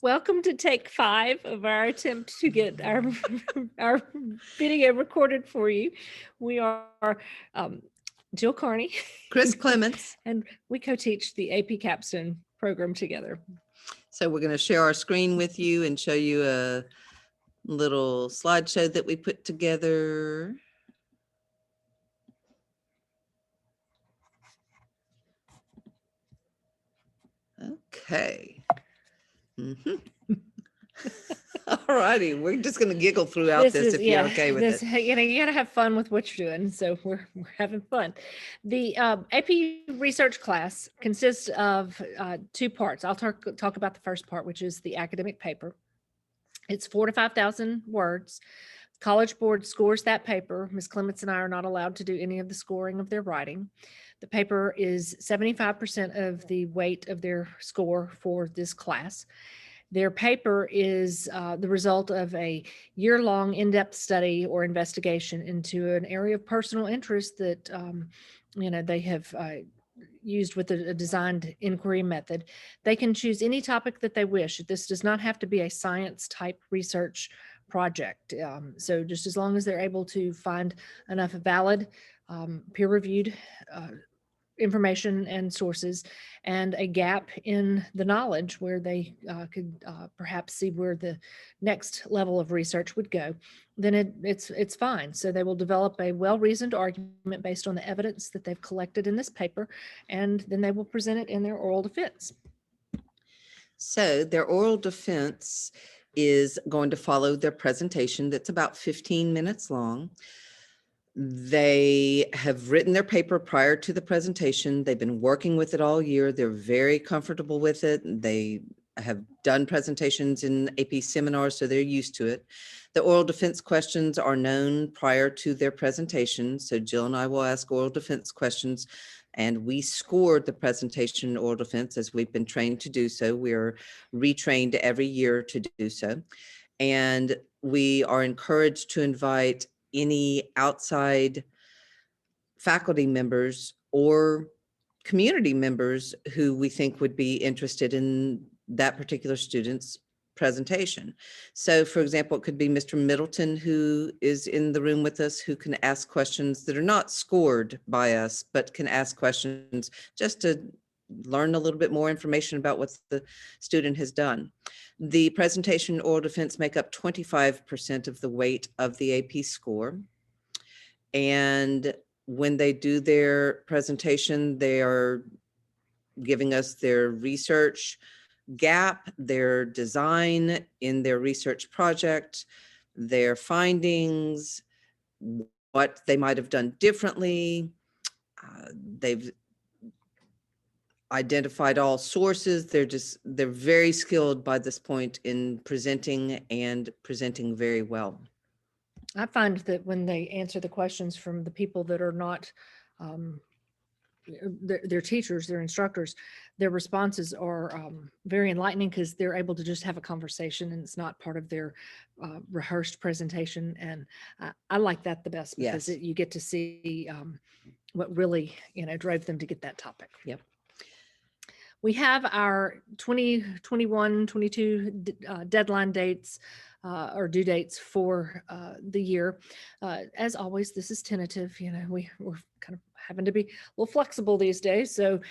Welcome to take 5 of our attempt to get our our video recorded for you. We are Jill Carney, Chris Clements. and we co-teach the AP Capstone program together. So we're going to share our screen with you and show you a little slideshow that we put together. Okay. All righty, we're just going to giggle throughout this if you're okay with it. You gotta have fun with what you're doing, so we're having fun. The AP research class consists of 2 parts. I'll talk about the first part, which is the academic paper. It's 4,000 to 5,000 words. College Board scores that paper. Ms. Clements and I are not allowed to do any of the scoring of their writing. The paper is 75% of the weight of their score for this class. Their paper is the result of a year-long in-depth study or investigation into an area of personal interest that they have used with a designed inquiry method. They can choose any topic that they wish. This does not have to be a science type research project. So just as long as they're able to find enough valid, peer-reviewed information and sources, and a gap in the knowledge where they could perhaps see where the next level of research would go, then it's fine. So they will develop a well-reasoned argument based on the evidence that they've collected in this paper, and then they will present it in their oral defense. So their oral defense is going to follow their presentation that's about 15 minutes long. They have written their paper prior to the presentation. They've been working with it all year. They're very comfortable with it. They have done presentations in AP seminars, so they're used to it. The oral defense questions are known prior to their presentation. So Jill and I will ask oral defense questions, and we scored the presentation oral defense as we've been trained to do so. We're retrained every year to do so. And we are encouraged to invite any outside faculty members or community members who we think would be interested in that particular student's presentation. So for example, it could be Mr. Middleton, who is in the room with us, who can ask questions that are not scored by us, but can ask questions just to learn a little bit more information about what the student has done. The presentation oral defense make up 25% of the weight of the AP score. And when they do their presentation, they are giving us their research gap, their design in their research project, their findings, what they might have done differently. They've identified all sources. They're very skilled by this point in presenting, and presenting very well. I find that when they answer the questions from the people that are not their teachers, their instructors, their responses are very enlightening, because they're able to just have a conversation and it's not part of their rehearsed presentation. And I like that the best, because Yes. you get to see what really drove them to get that topic. Yep. We have our 2021, 22 deadline dates or due dates for the year. As always, this is tentative. We're kind of having to be a little flexible these days. So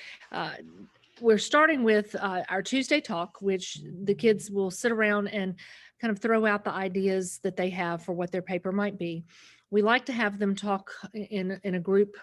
we're starting with our Tuesday talk, which the kids will sit around and kind of throw out the ideas that they have for what their paper might be. We like to have them talk in a group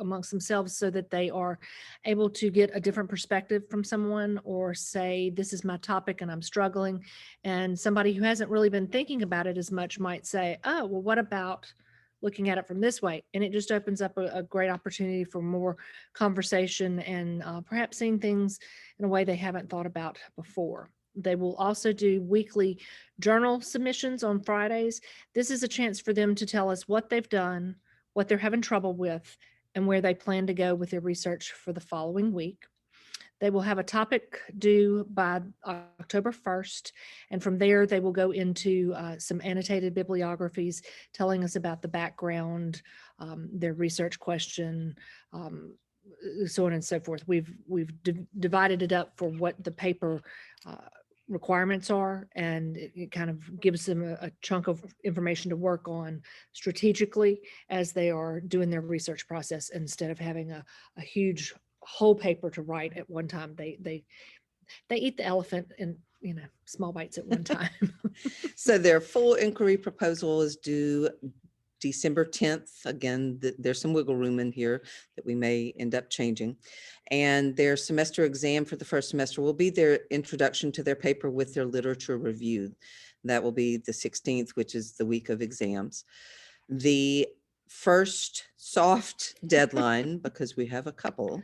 amongst themselves, so that they are able to get a different perspective from someone, or say, this is my topic and I'm struggling. And somebody who hasn't really been thinking about it as much might say, oh, well, what about looking at it from this way? And it just opens up a great opportunity for more conversation, and perhaps seeing things in a way they haven't thought about before. They will also do weekly journal submissions on Fridays. This is a chance for them to tell us what they've done, what they're having trouble with, and where they plan to go with their research for the following week. They will have a topic due by October 1st, and from there they will go into some annotated bibliographies telling us about the background, their research question, so on and so forth. We've divided it up for what the paper requirements are, and it kind of gives them a chunk of information to work on strategically as they are doing their research process, instead of having a huge whole paper to write at one time. They eat the elephant in, small bites at one time. So their full inquiry proposal is due December 10th. Again, there's some wiggle room in here that we may end up changing. And their semester exam for the first semester will be their introduction to their paper with their literature review. That will be the 16th, which is the week of exams. The first soft deadline, because we have a couple,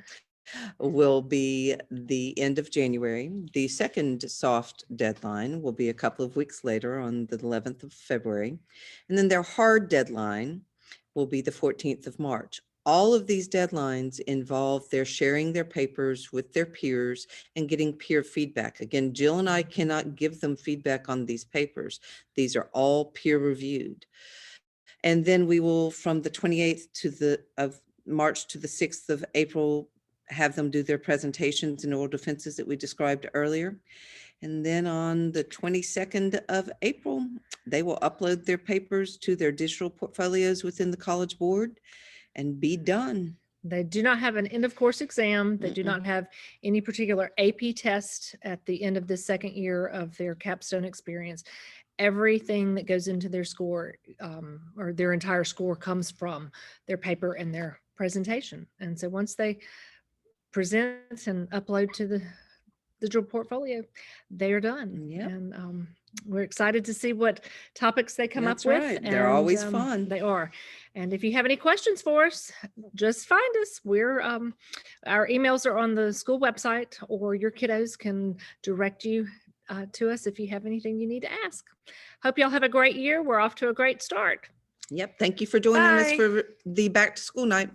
will be the end of January. The second soft deadline will be a couple of weeks later on the 11th of February. And then their hard deadline will be the 14th of March. All of these deadlines involve their sharing their papers with their peers and getting peer feedback. Again, Jill and I cannot give them feedback on these papers. These are all peer reviewed. And then we will, from the 28th of March to the 6th of April, have them do their presentations in oral defenses that we described earlier. And then on the 22nd of April, they will upload their papers to their digital portfolios within the College Board and be done. They do not have an end of course exam. They do not have any particular AP test at the end of the second year of their capstone experience. Everything that goes into their score, or their entire score, comes from their paper and their presentation. And so once they present and upload to the digital portfolio, they are done. Yep. And we're excited to see what topics they come That's up with. right. They're always fun. They are. And if you have any questions for us, just find us. We're our emails are on the school website, or your kiddos can direct you to us if you have anything you need to ask. Hope y'all have a great year. We're off to a great start. Yep. Thank you for joining us Bye. for the back to school night.